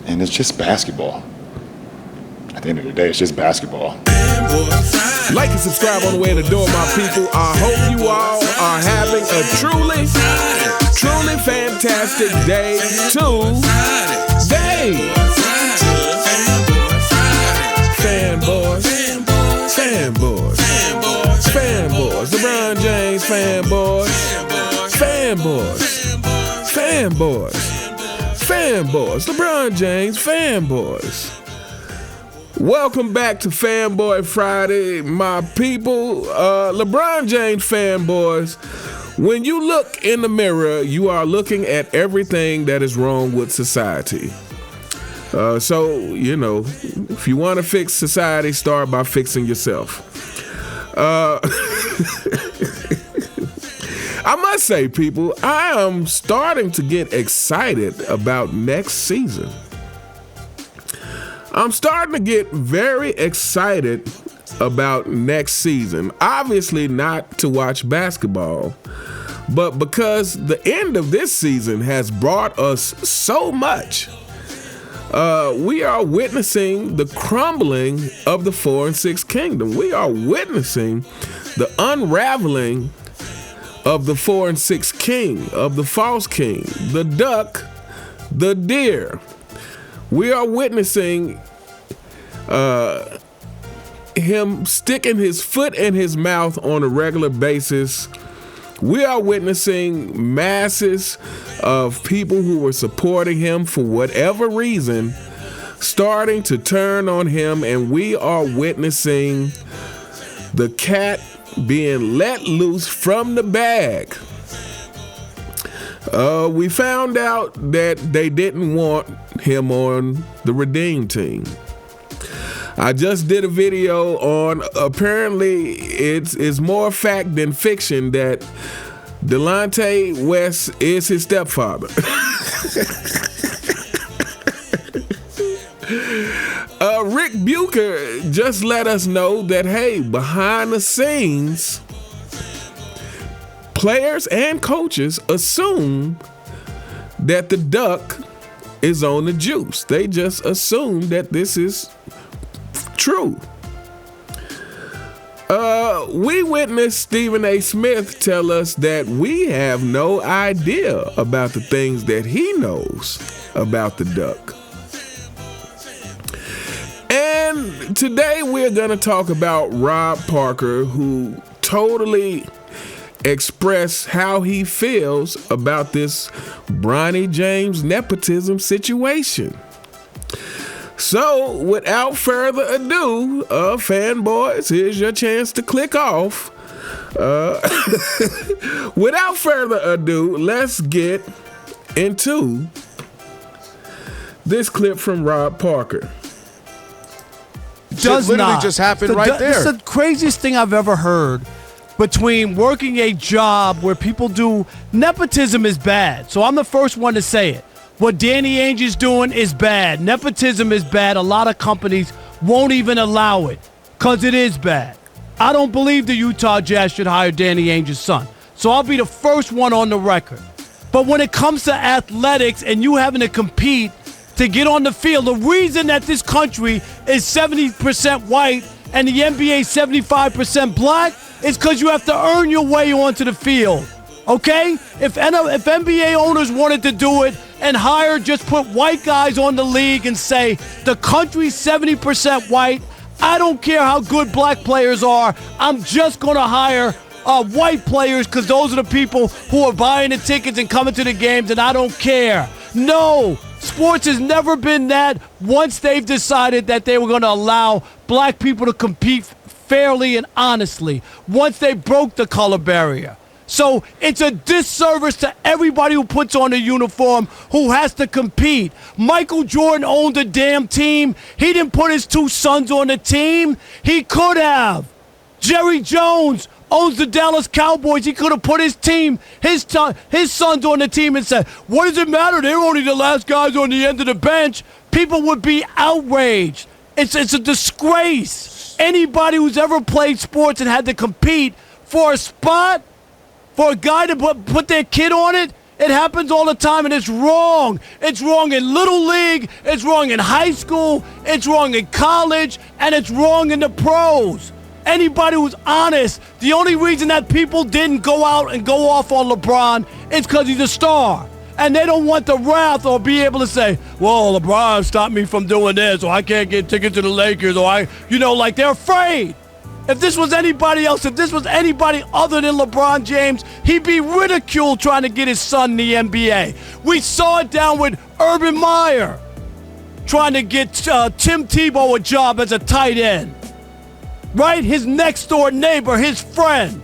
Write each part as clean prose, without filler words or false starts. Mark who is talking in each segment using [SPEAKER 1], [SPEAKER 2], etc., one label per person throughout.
[SPEAKER 1] And it's just basketball. At the end of the day, it's just basketball.
[SPEAKER 2] Like and subscribe on the way in the door, my people. I hope you all are having a truly fantastic day today. Fanboys, LeBron James fanboys, LeBron James fanboys. Welcome back to Fanboy Friday, my people. LeBron James fanboys, when you look in the mirror, you are looking at everything that is wrong with society. So, if you want to fix society, start by fixing yourself. I must say, people, I am starting to get excited about next season. I'm starting to get very excited about next season. Obviously not to watch basketball, but because the end of this season has brought us so much. We are witnessing the crumbling of the 4 and 6 kingdom. We are witnessing the unraveling of the 4 and 6 king, of the false king, the duck, the deer. We are witnessing him sticking his foot in his mouth on a regular basis. We are witnessing masses of people who were supporting him for whatever reason starting to turn on him, and we are witnessing the cat being let loose from the bag. We found out that they didn't want him on the Redeem team. I just did a video on, apparently it's more fact than fiction that Delonte West is his stepfather. Rick Bucher just let us know that, hey, behind the scenes, players and coaches assume that the duck is on the juice. They just assume that this is true. We witnessed Stephen A. Smith tell us that we have no idea about the things that he knows about the duck. And today we're going to talk about Rob Parker, who totally expressed how he feels about this Bronny James nepotism situation. So, without further ado, fanboys, here's your chance to click off. Without further ado, let's get into this clip from Rob Parker.
[SPEAKER 3] Does
[SPEAKER 4] literally
[SPEAKER 3] not.
[SPEAKER 4] just happened right there.
[SPEAKER 3] It's the craziest thing I've ever heard. Between working a job where people do nepotism is bad. So I'm the first one to say it. What Danny Ainge is doing is bad. Nepotism is bad. A lot of companies won't even allow it because it is bad. I don't believe the Utah Jazz should hire Danny Ainge's son. So I'll be the first one on the record. But when it comes to athletics and you having to compete to get on the field, the reason that this country is 70% white and the NBA 75% black is because you have to earn your way onto the field. Okay? If NBA owners wanted to do it and put white guys on the league and say the country's 70% white, I don't care how good black players are, I'm just going to hire white players because those are the people who are buying the tickets and coming to the games, and I don't care. No, sports has never been that once they've decided that they were going to allow black people to compete fairly and honestly, once they broke the color barrier. So it's a disservice to everybody who puts on a uniform, who has to compete. Michael Jordan owned a damn team. He didn't put his 2 sons on the team. He could have. Jerry Jones owns the Dallas Cowboys. He could have put his sons on the team and said, what does it matter? They're only the last guys on the end of the bench. People would be outraged. It's a disgrace. Anybody who's ever played sports and had to compete for a spot, for a guy to put their kid on it, It happens all the time, and it's wrong. It's wrong in Little League, it's wrong in high school, it's wrong in college, and it's wrong in the pros. Anybody who's honest, the only reason that people didn't go out and go off on LeBron is because he's a star. And they don't want the wrath or be able to say, well, LeBron stopped me from doing this, or I can't get tickets to the Lakers, or like they're afraid. If this was anybody else, if this was anybody other than LeBron James, he'd be ridiculed trying to get his son in the NBA. We saw it down with Urban Meyer trying to get Tim Tebow a job as a tight end. Right? His next door neighbor, his friend.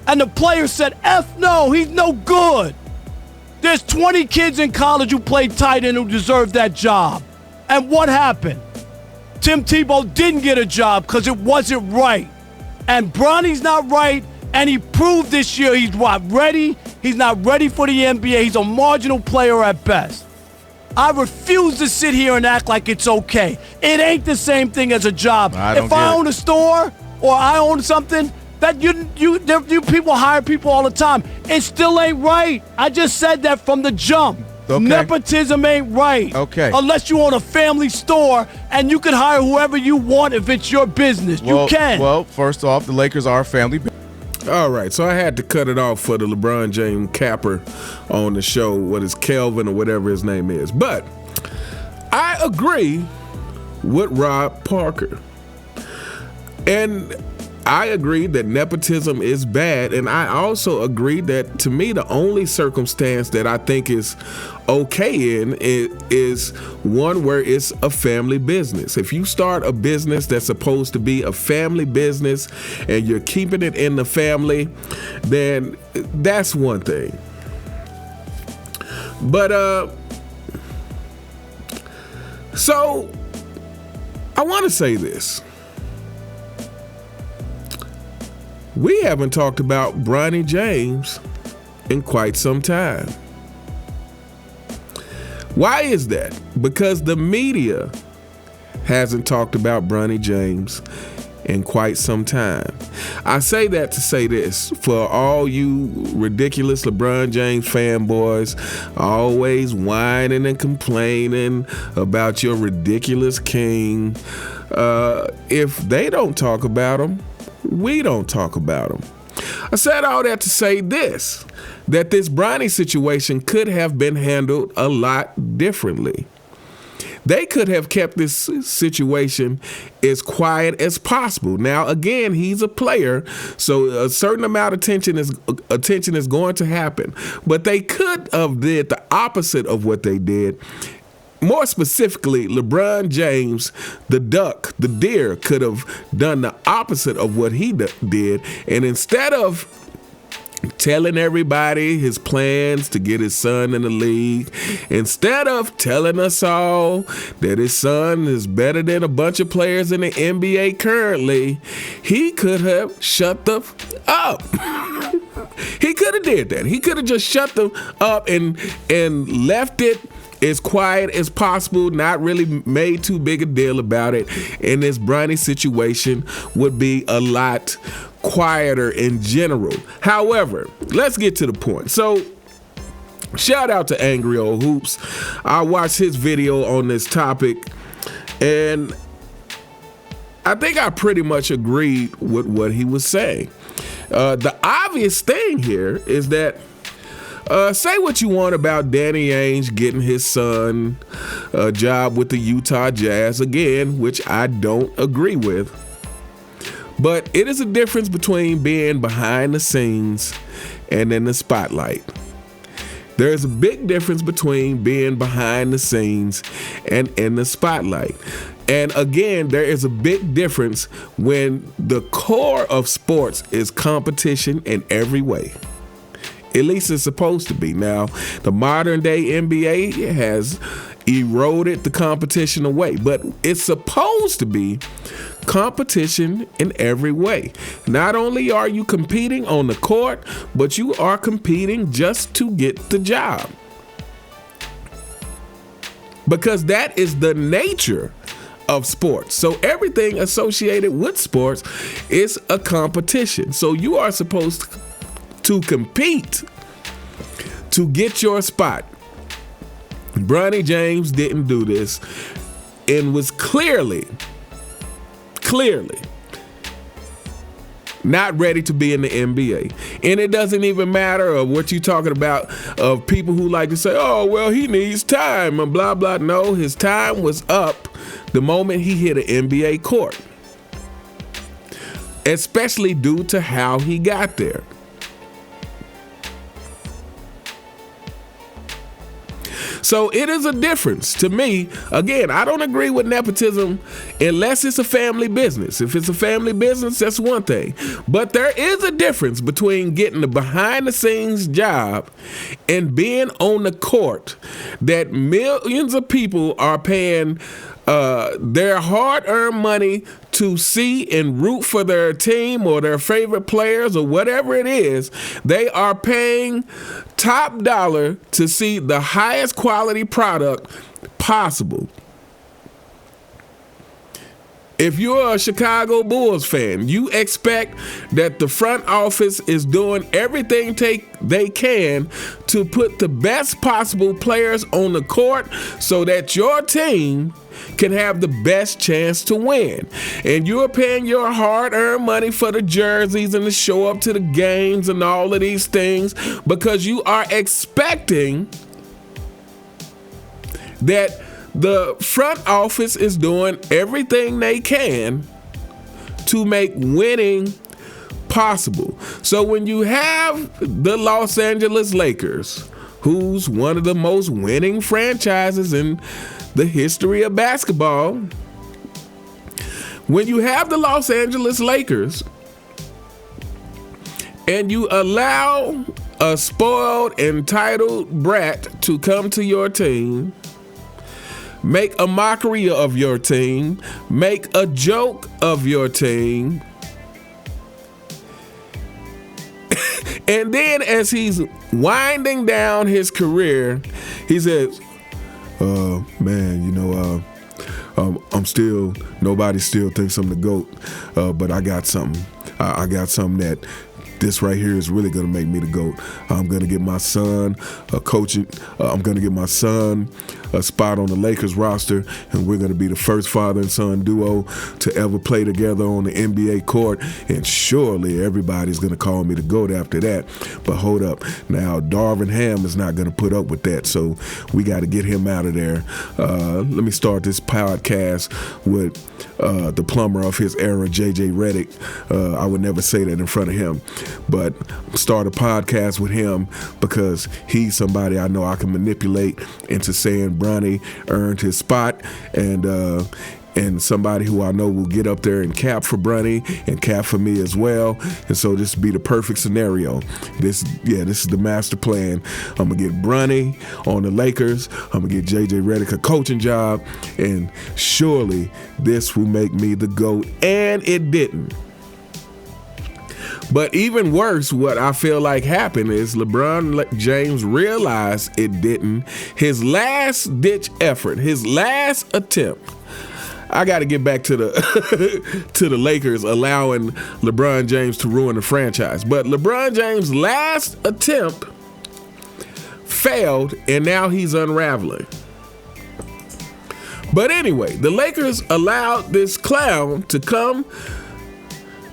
[SPEAKER 3] And the player said, F no, he's no good. There's 20 kids in college who played tight end who deserve that job. And what happened? Tim Tebow didn't get a job because it wasn't right. And Bronny's not right, and he proved this year he's not ready. He's not ready for the NBA. He's a marginal player at best. I refuse to sit here and act like it's okay. It ain't the same thing as a job. If I own a store or I own something, that you people hire people all the time. It still ain't right. I just said that from the jump.
[SPEAKER 4] Okay.
[SPEAKER 3] Nepotism ain't right.
[SPEAKER 4] Okay.
[SPEAKER 3] Unless you own a family store and you can hire whoever you want if it's your business. You can.
[SPEAKER 4] Well, first off, the Lakers are a family business.
[SPEAKER 2] All right, so I had to cut it off for the LeBron James capper on the show, what is Kelvin or whatever his name is. But I agree with Rob Parker. And I agree that nepotism is bad, and I also agree that, to me, the only circumstance that I think is okay in is one where it's a family business. If you start a business that's supposed to be a family business and you're keeping it in the family, then that's one thing. But so I want to say this. We haven't talked about Bronny James in quite some time. Why is that? Because the media hasn't talked about Bronny James in quite some time. I say that to say this, for all you ridiculous LeBron James fanboys always whining and complaining about your ridiculous king, if they don't talk about him, we don't talk about him. I said all that to say this, that this Bronny situation could have been handled a lot differently. They could have kept this situation as quiet as possible. Now, again, he's a player, so a certain amount of attention is going to happen. But they could have did the opposite of what they did. More specifically, LeBron James, the duck, the deer, could have done the opposite of what he did. And instead of telling everybody his plans to get his son in the league, instead of telling us all that his son is better than a bunch of players in the NBA currently, he could have shut the up. He could have did that. He could have just shut them up and left it as quiet as possible, not really made too big a deal about it, and this Bronny situation would be a lot quieter in general. However, let's get to the point. So, shout out to Angry Old Hoops. I watched his video on this topic, and I think I pretty much agreed with what he was saying. The obvious thing here is that say what you want about Danny Ainge getting his son a job with the Utah Jazz, again, which I don't agree with. But it is a difference between being behind the scenes and in the spotlight. There's a big difference between being behind the scenes and in the spotlight. And again, there is a big difference when the core of sports is competition in every way. At least it's supposed to be. Now, the modern day NBA has eroded the competition away, but it's supposed to be competition in every way. Not only are you competing on the court, but you are competing just to get the job. Because that is the nature of sports. So everything associated with sports is a competition. So you are supposed to compete to get your spot. Bronny James didn't do this and was clearly not ready to be in the NBA. And it doesn't even matter of what you're talking about of people who like to say, oh, well, he needs time and blah, blah. No, his time was up the moment he hit an NBA court, especially due to how he got there. So it is a difference to me. Again, I don't agree with nepotism unless it's a family business. If it's a family business, that's one thing. But there is a difference between getting the behind the scenes job and being on the court that millions of people are paying their hard-earned money to see and root for their team or their favorite players or whatever it is. They are paying top dollar to see the highest quality product possible. If you're a Chicago Bulls fan, you expect that the front office is doing everything they can to put the best possible players on the court so that your team can have the best chance to win. And you're paying your hard-earned money for the jerseys and to show up to the games and all of these things because you are expecting that the front office is doing everything they can to make winning possible. So when you have the Los Angeles Lakers, who's one of the most winning franchises in the history of basketball, when you have the Los Angeles Lakers and you allow a spoiled, entitled brat to come to your team, make a mockery of your team, make a joke of your team, and then as he's winding down his career, he says, man, you know, nobody still thinks I'm the GOAT, but I got something. I got something that this right here is really going to make me the GOAT. I'm going to get my son I'm going to get my son a spot on the Lakers roster, and we're going to be the first father and son duo to ever play together on the NBA court, and surely everybody's going to call me the GOAT after that. But hold up. Now, Darvin Ham is not going to put up with that, so we got to get him out of there. Let me start this podcast with the plumber of his era, J.J. Redick. I would never say that in front of him, but start a podcast with him because he's somebody I know I can manipulate into saying Bronny earned his spot, and somebody who I know will get up there and cap for Bronny and cap for me as well. And so this would be the perfect scenario. This is the master plan. I'm gonna get Bronny on the Lakers. I'm gonna get JJ Redick a coaching job, and surely this will make me the GOAT. And it didn't. But even worse, what I feel like happened is LeBron James realized it didn't. His last ditch effort, his last attempt. I got to get back to the to the Lakers allowing LeBron James to ruin the franchise. But LeBron James' last attempt failed, and now he's unraveling. But anyway, the Lakers allowed this clown to come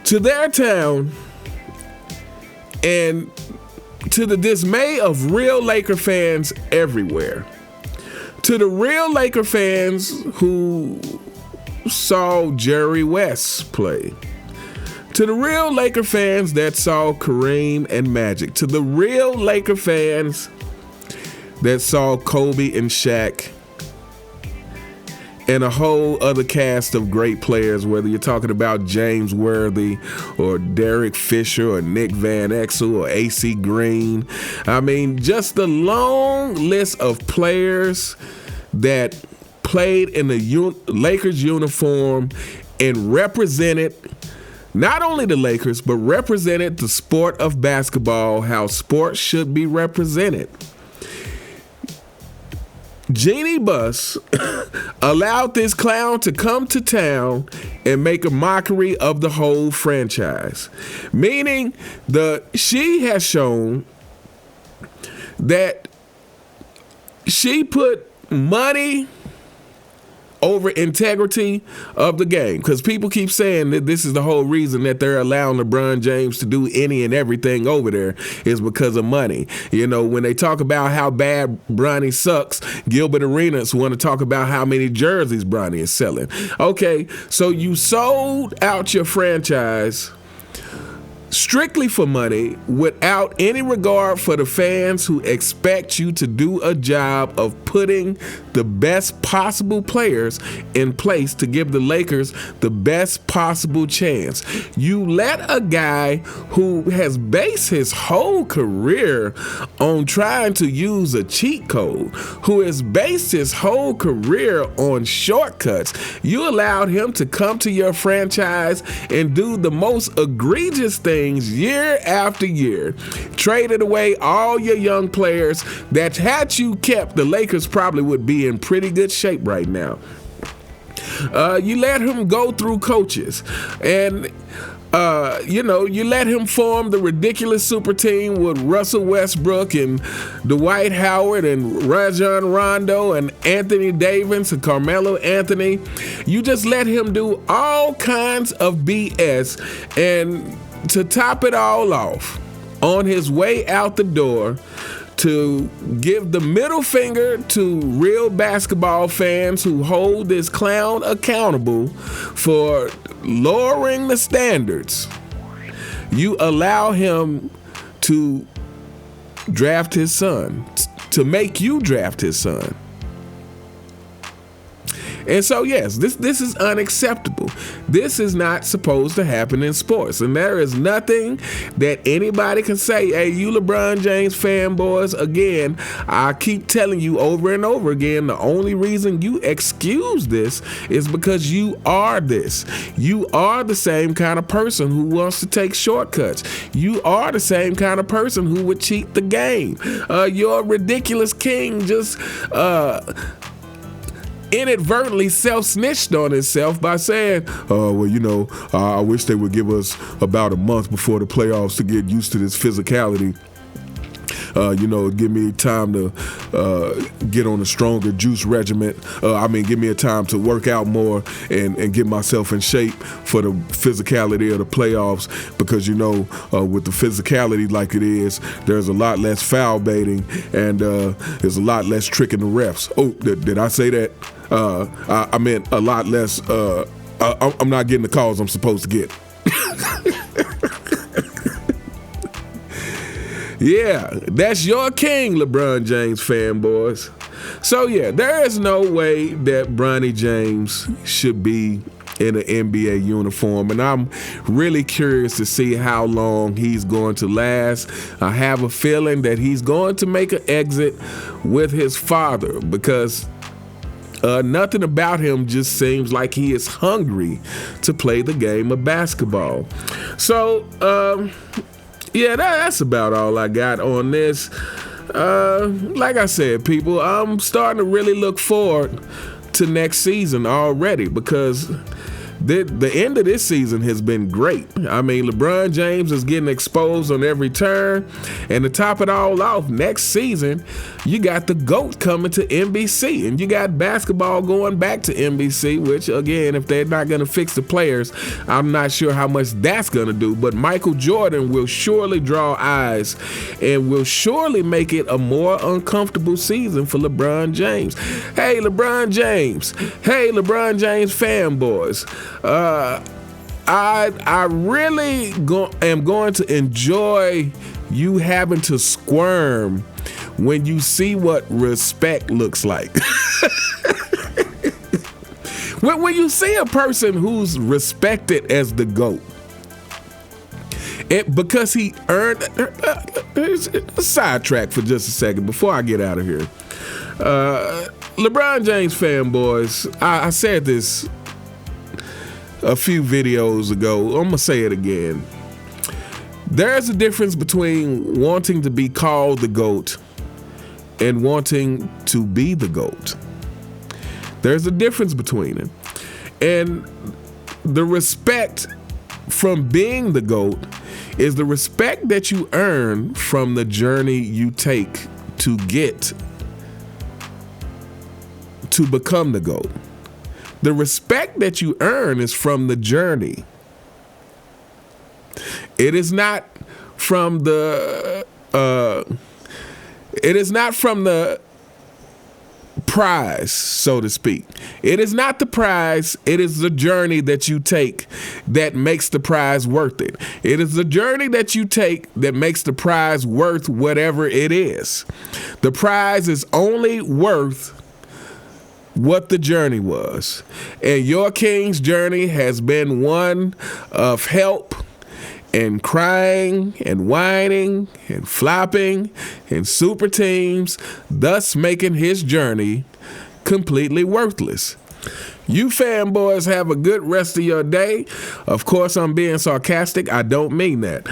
[SPEAKER 2] to their town, and to the dismay of real Laker fans everywhere, to the real Laker fans who saw Jerry West play, to the real Laker fans that saw Kareem and Magic, to the real Laker fans that saw Kobe and Shaq and a whole other cast of great players, whether you're talking about James Worthy or Derek Fisher or Nick Van Exel or AC Green. I mean, just the long list of players that played in the Lakers uniform and represented not only the Lakers, but represented the sport of basketball, how sports should be represented. Jeannie Buss allowed this clown to come to town and make a mockery of the whole franchise. Meaning she has shown that she put money over integrity of the game, because people keep saying that this is the whole reason that they're allowing LeBron James to do any and everything over there is because of money. You know, when they talk about how bad Bronny sucks, Gilbert Arenas want to talk about how many jerseys Bronny is selling. Okay, so you sold out your franchise strictly for money without any regard for the fans who expect you to do a job of putting the best possible players in place to give the Lakers the best possible chance. You let a guy who has based his whole career on trying to use a cheat code, who has based his whole career on shortcuts, you allowed him to come to your franchise and do the most egregious things year after year. Traded away all your young players that, had you kept, the Lakers probably would be in pretty good shape right now. You let him go through coaches, and you let him form the ridiculous super team with Russell Westbrook and Dwight Howard and Rajon Rondo and Anthony Davis and Carmelo Anthony. You just let him do all kinds of BS, and to top it all off, on his way out the door, to give the middle finger to real basketball fans who hold this clown accountable for lowering the standards, you allow him to draft his son, to make you draft his son. And so, yes, this is unacceptable. This is not supposed to happen in sports. And there is nothing that anybody can say. Hey, you LeBron James fanboys, again, I keep telling you over and over again, the only reason you excuse this is because you are this. You are the same kind of person who wants to take shortcuts. You are the same kind of person who would cheat the game. Your ridiculous king just inadvertently self-snitched on himself by saying, I wish they would give us about a month before the playoffs to get used to this physicality. Give me time to get on a stronger juice regimen. Give me a time to work out more and get myself in shape for the physicality of the playoffs, because, with the physicality like it is, there's a lot less foul baiting and there's a lot less tricking the refs. Oh, did I say that? I meant a lot less. I'm not getting the calls I'm supposed to get. Yeah, that's your king, LeBron James fanboys. So, yeah, there is no way that Bronny James should be in an NBA uniform, and I'm really curious to see how long he's going to last. I have a feeling that he's going to make an exit with his father, because nothing about him just seems like he is hungry to play the game of basketball. So, that's about all I got on this. Like I said, people, I'm starting to really look forward to next season already, because the end of this season has been great. I mean, LeBron James is getting exposed on every turn. And to top it all off, next season, you got the GOAT coming to NBC. And you got basketball going back to NBC, which, again, if they're not going to fix the players, I'm not sure how much that's going to do. But Michael Jordan will surely draw eyes and will surely make it a more uncomfortable season for LeBron James. Hey, LeBron James. Hey, LeBron James fanboys. I really am going to enjoy you having to squirm when you see what respect looks like. When you see a person who's respected as the GOAT, because he earned... sidetrack for just a second before I get out of here. LeBron James fanboys, I said this a few videos ago. I'm gonna say it again. There's a difference between wanting to be called the GOAT and wanting to be the GOAT. There's a difference between it. And the respect from being the GOAT is the respect that you earn from the journey you take to get to become the GOAT. The respect that you earn is from the journey. It is not from the prize, so to speak. It is not the prize, it is the journey that you take that makes the prize worth it. It is the journey that you take that makes the prize worth whatever it is. The prize is only worth what the journey was. And your King's journey has been one of help and crying and whining and flopping and super teams, thus making his journey completely worthless. You fanboys have a good rest of your day. Of course, I'm being sarcastic. I don't mean that.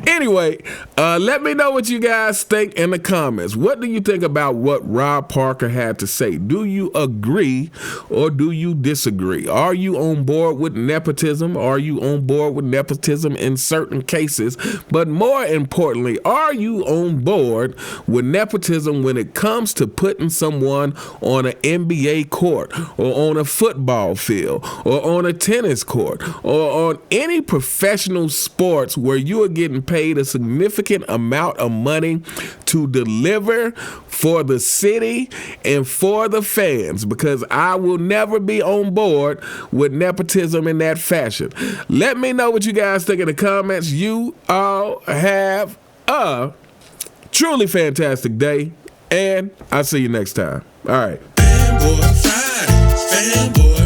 [SPEAKER 2] Anyway, let me know what you guys think in the comments. What do you think about what Rob Parker had to say? Do you agree or do you disagree? Are you on board with nepotism? Are you on board with nepotism in certain cases? But more importantly, are you on board with nepotism when it comes to putting someone on an NBA court or on a football field or on a tennis court or on any professional sports where you are getting paid a significant amount of money to deliver for the city and for the fans? Because I will never be on board with nepotism in that fashion. Let me know what you guys think in the comments. You all have a truly fantastic day, and I'll see you next time. All right. Fanboy Friday, Fanboy